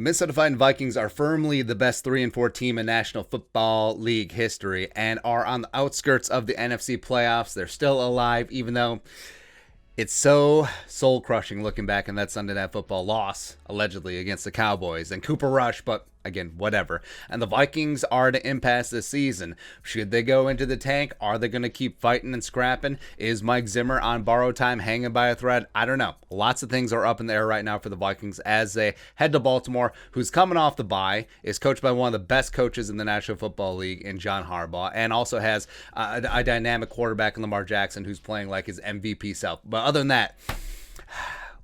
The Minnesota Vikings are firmly the best 3-4 team in National Football League history and are on the outskirts of the NFC playoffs. They're still alive, even though it's so soul-crushing looking back on that Sunday Night Football loss, allegedly, against the Cowboys and Cooper Rush, but again, whatever. And the Vikings are at an impasse this season. Should they go into the tank? Are they going to keep fighting and scrapping? Is Mike Zimmer on borrowed time hanging by a thread? I don't know. Lots of things are up in the air right now for the Vikings as they head to Baltimore, who's coming off the bye, is coached by one of the best coaches in the National Football League in John Harbaugh, and also has a dynamic quarterback in Lamar Jackson who's playing like his MVP self. But other than that,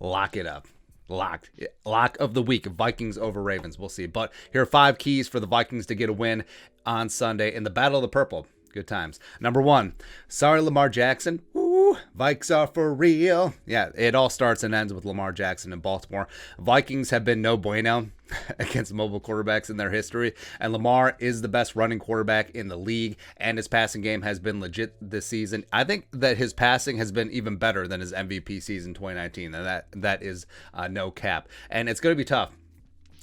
lock it up. Lock of the week. Vikings over Ravens. We'll see. But here are 5 keys for the Vikings to get a win on Sunday in the Battle of the Purple. Good times. Number 1, sorry Lamar Jackson. Woo, Vikes are for real. Yeah, it all starts and ends with Lamar Jackson in Baltimore. Vikings have been no bueno against mobile quarterbacks in their history, and Lamar is the best running quarterback in the league, and his passing game has been legit this season. I think that his passing has been even better than his MVP season 2019, and that is no cap. And it's going to be tough,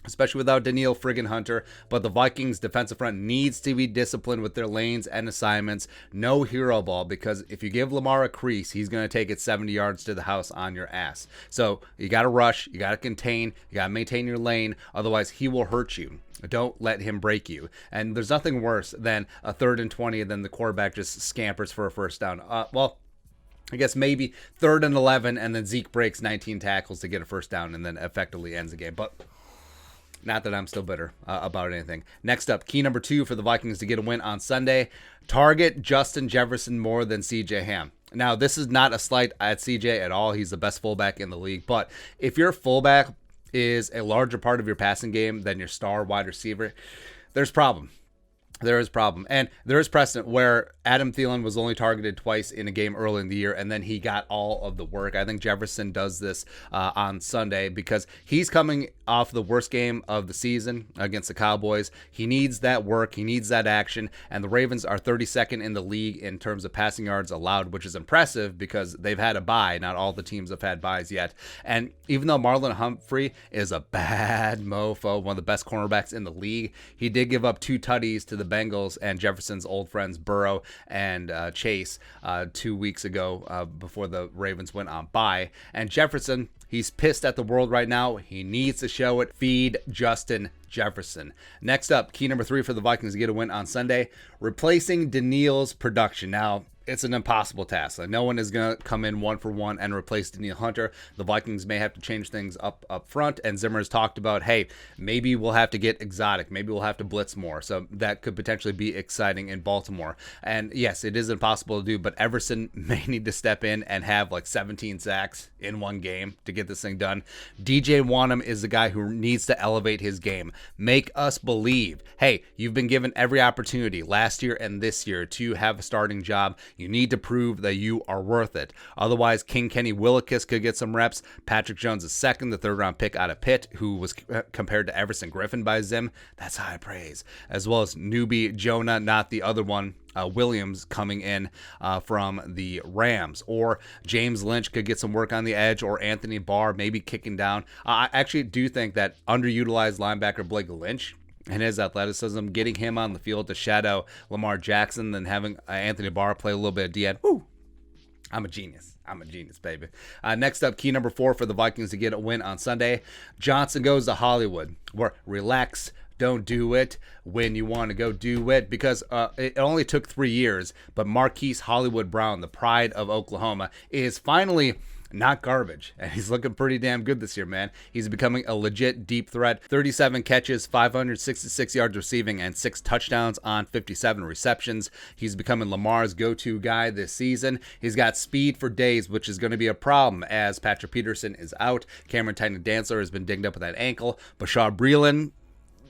especially without Danielle friggin' Hunter. But the Vikings defensive front needs to be disciplined with their lanes and assignments. No hero ball, because if you give Lamar a crease, he's going to take it 70 yards to the house on your ass. So you got to rush, you got to contain, you got to maintain your lane. Otherwise, he will hurt you. Don't let him break you. And there's nothing worse than a 3rd and 20 and then the quarterback just scampers for a first down. I guess maybe 3rd and 11 and then Zeke breaks 19 tackles to get a first down and then effectively ends the game. But not that I'm still bitter about anything. Next up, key number 2 for the Vikings to get a win on Sunday: target Justin Jefferson more than CJ Ham. Now, this is not a slight at CJ at all. He's the best fullback in the league. But if your fullback is a larger part of your passing game than your star wide receiver, there's problem. There is problem. And there is precedent where Adam Thielen was only targeted twice in a game early in the year, and then he got all of the work. I think Jefferson does this on Sunday because he's coming off the worst game of the season against the Cowboys. He needs that work. He needs that action. And the Ravens are 32nd in the league in terms of passing yards allowed, which is impressive because they've had a bye. Not all the teams have had byes yet. And even though Marlon Humphrey is a bad mofo, one of the best cornerbacks in the league, he did give up 2 tutties to the Bengals and Jefferson's old friends Burrow and Chase 2 weeks ago before the Ravens went on bye. And Jefferson, he's pissed at the world right now. He needs to show it. Feed Justin Jefferson. Next up, key number 3 for the Vikings to get a win on Sunday: replacing Danielle's production. Now, it's an impossible task. Like, no one is going to come in 1-for-1 and replace Danielle Hunter. The Vikings may have to change things up front, and Zimmer's talked about, hey, maybe we'll have to get exotic. Maybe we'll have to blitz more. So that could potentially be exciting in Baltimore. And yes, it is impossible to do, but Everson may need to step in and have like 17 sacks in one game to get this thing done. DJ Wanham is the guy who needs to elevate his game. Make us believe, hey, you've been given every opportunity last year and this year to have a starting job. You need to prove that you are worth it. Otherwise, King Kenny Willekes could get some reps. Patrick Jones is second, the 3rd-round pick out of Pitt, who was compared to Everson Griffin by Zim. That's high praise. As well as newbie Jonah, not the other one, Williams, coming in from the Rams. Or James Lynch could get some work on the edge, or Anthony Barr maybe kicking down. I actually do think that underutilized linebacker Blake Lynch and his athleticism, getting him on the field to shadow Lamar Jackson, then having Anthony Barr play a little bit of DN. Woo! I'm a genius. Baby. Next up, key number 4 for the Vikings to get a win on Sunday: Johnson goes to Hollywood. Where relax, don't do it when you want to go do it, because it only took 3 years, but Marquise Hollywood Brown, the pride of Oklahoma, is finally not garbage, and he's looking pretty damn good this year, man. He's becoming a legit deep threat. 37 catches, 566 yards receiving, and 6 touchdowns on 57 receptions. He's becoming Lamar's go-to guy this season. He's got speed for days, which is going to be a problem as Patrick Peterson is out. Cameron Dantzler has been dinged up with that ankle. Bashar Breeland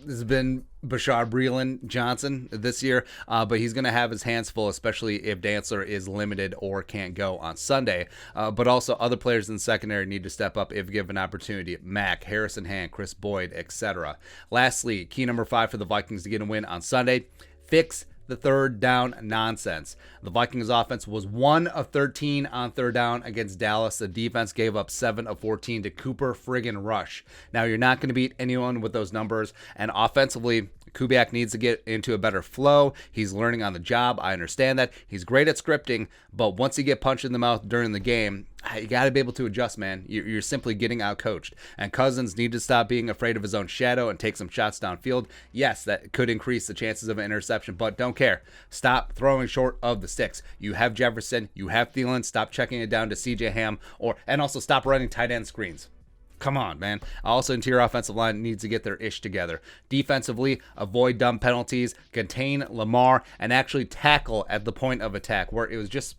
has been Bashar Breeland Johnson this year, but he's going to have his hands full, especially if Dantzler is limited or can't go on Sunday. But also other players in the secondary need to step up if given opportunity. Mack, Harrison Hand, Chris Boyd, etc. Lastly, key number 5 for the Vikings to get a win on Sunday: fix the third down nonsense. The Vikings offense was 1 of 13 on third down against Dallas. The defense gave up 7 of 14 to Cooper friggin' Rush. Now, you're not going to beat anyone with those numbers, and offensively, Kubiak needs to get into a better flow. He's learning on the job. I understand that. He's great at scripting, but once you get punched in the mouth during the game, you got to be able to adjust, man. You're simply getting out-coached. And Cousins needs to stop being afraid of his own shadow and take some shots downfield. Yes, that could increase the chances of an interception, but don't care. Stop throwing short of the sticks. You have Jefferson. You have Thielen. Stop checking it down to C.J. Ham, and also stop running tight end screens. Come on, man. Also, interior offensive line needs to get their ish together. Defensively, avoid dumb penalties, contain Lamar, and actually tackle at the point of attack, where it was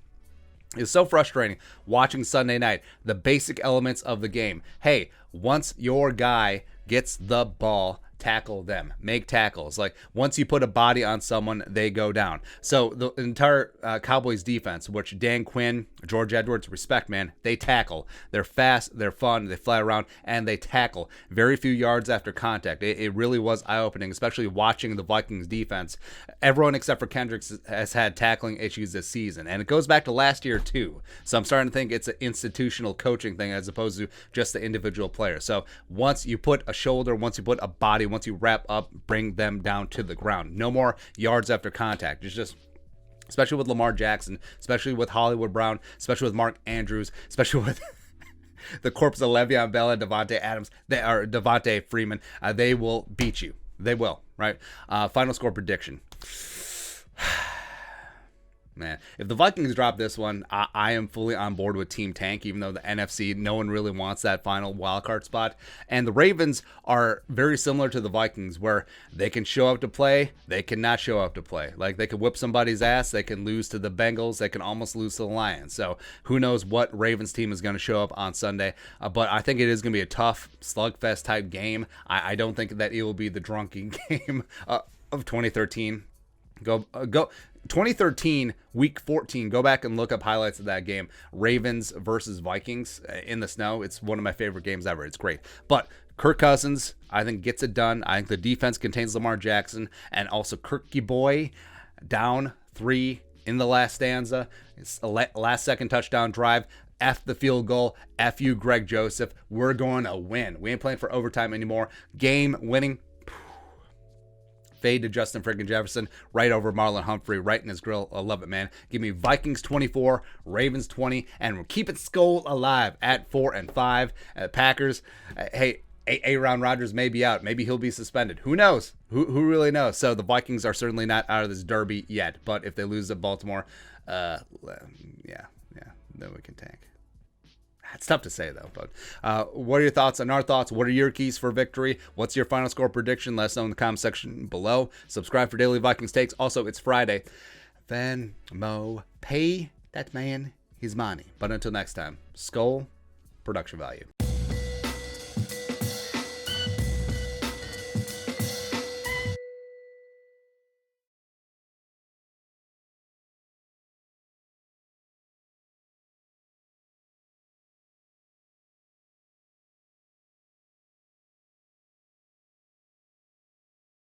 so frustrating watching Sunday night. The basic elements of the game. Hey, once your guy gets the ball, tackle them. Make tackles. Like, once you put a body on someone, they go down. So the entire Cowboys defense, which Dan Quinn, George Edwards, respect, man, they tackle. They're fast, they're fun, they fly around, and they tackle. Very few yards after contact. It really was eye-opening, especially watching the Vikings defense. Everyone except for Kendricks has had tackling issues this season, and it goes back to last year too. So I'm starting to think it's an institutional coaching thing as opposed to just the individual player. So once you put a shoulder, once you put a body, once you wrap up, bring them down to the ground. No more yards after contact. It's just, especially with Lamar Jackson, especially with Hollywood Brown, especially with Mark Andrews, especially with the corpse of Le'Veon Bell and Devontae Adams, Devontae Freeman, they will beat you. They will, right? Final score prediction. Man, if the Vikings drop this one, I am fully on board with Team Tank, even though the NFC, no one really wants that final wildcard spot. And the Ravens are very similar to the Vikings, where they can show up to play, they cannot show up to play. Like, they can whip somebody's ass, they can lose to the Bengals, they can almost lose to the Lions. So who knows what Ravens team is going to show up on Sunday. But I think it is going to be a tough slugfest type game. I don't think that it will be the drunken game of 2013. Go 2013, week 14. Go back and look up highlights of that game. Ravens versus Vikings in the snow. It's one of my favorite games ever. It's great. But Kirk Cousins, I think, gets it done. I think the defense contains Lamar Jackson, and also Kirky boy down 3 in the last stanza. It's a last second touchdown drive. F the field goal. F you, Greg Joseph. We're going to win. We ain't playing for overtime anymore. Game winning. Fade to Justin friggin' Jefferson, right over Marlon Humphrey, right in his grill. I love it, man. Give me Vikings 24, Ravens 20, and we're keeping Skull alive at 4-5. Packers, hey, Aaron Rodgers may be out. Maybe he'll be suspended. Who knows? Who really knows? So the Vikings are certainly not out of this derby yet. But if they lose at Baltimore, then we can tank. It's tough to say, though. But what are your thoughts on our thoughts? What are your keys for victory? What's your final score prediction? Let us know in the comment section below. Subscribe for daily Vikings takes. Also, it's Friday. Venmo. Pay that man his money. But until next time, Skull, production value.